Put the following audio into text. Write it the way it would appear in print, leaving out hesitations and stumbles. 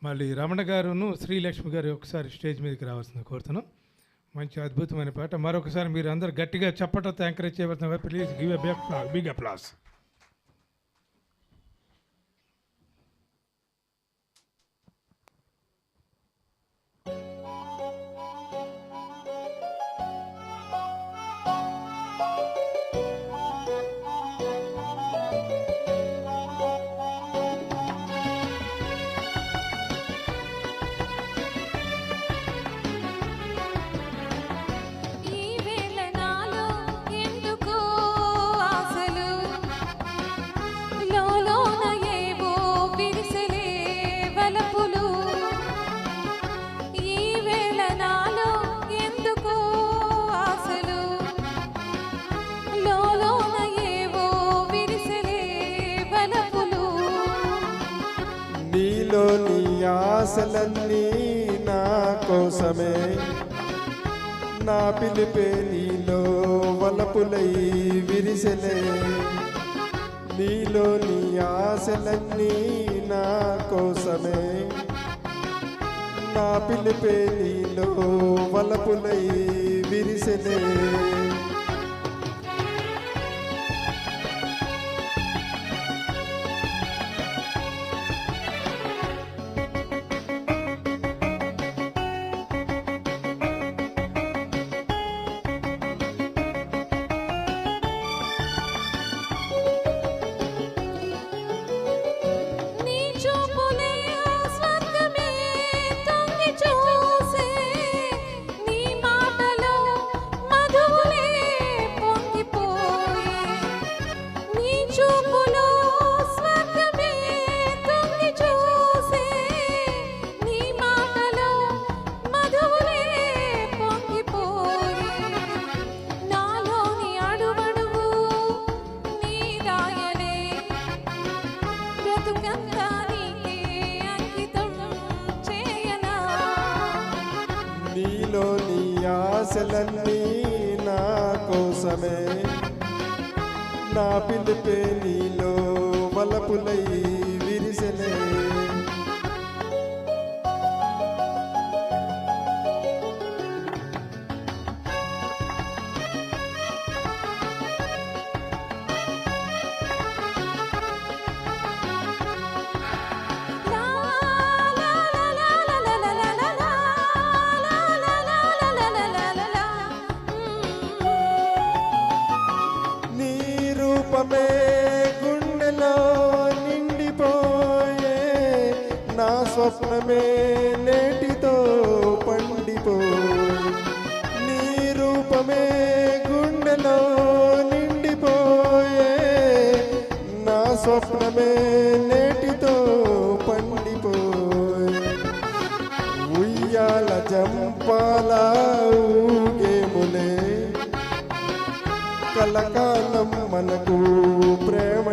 మళ్ళీ రమణ గారును శ్రీలక్ష్మి గారు ఒకసారి స్టేజ్ మీదకి రావాల్సింది కోరుతున్నాం. మంచి అద్భుతమైన పాట. మరొకసారి మీరు అందరు గట్టిగా చప్పటతో ఎంకరేజ్ చేయబడుతున్నారు. Please give a big applause. నీలోని ఆశలన్నీ నా కోసమే, నా పిలిపే నీలో వలపులై విరిసెలే. నీలోని ఆశలన్నీ నా కోసమే, నా పిలిపే నీలో వలపులై విరిసెలే. నీలోని ఆశలన్నీ నా కోసమే, నా పిలిపే నీలో వలపులై విరిసెలే. రూపమే గుండెలో నిండిపోయే, నా స్వప్నమే నేటితో పండిపోయే. నీ రూపమే గుండెలో నిండిపోయే, నా స్వప్నమే నేటితో పండిపోయే. ఉయ్యాల జంపాల ఊగేములే, కలకాలం మనకు ప్రేమ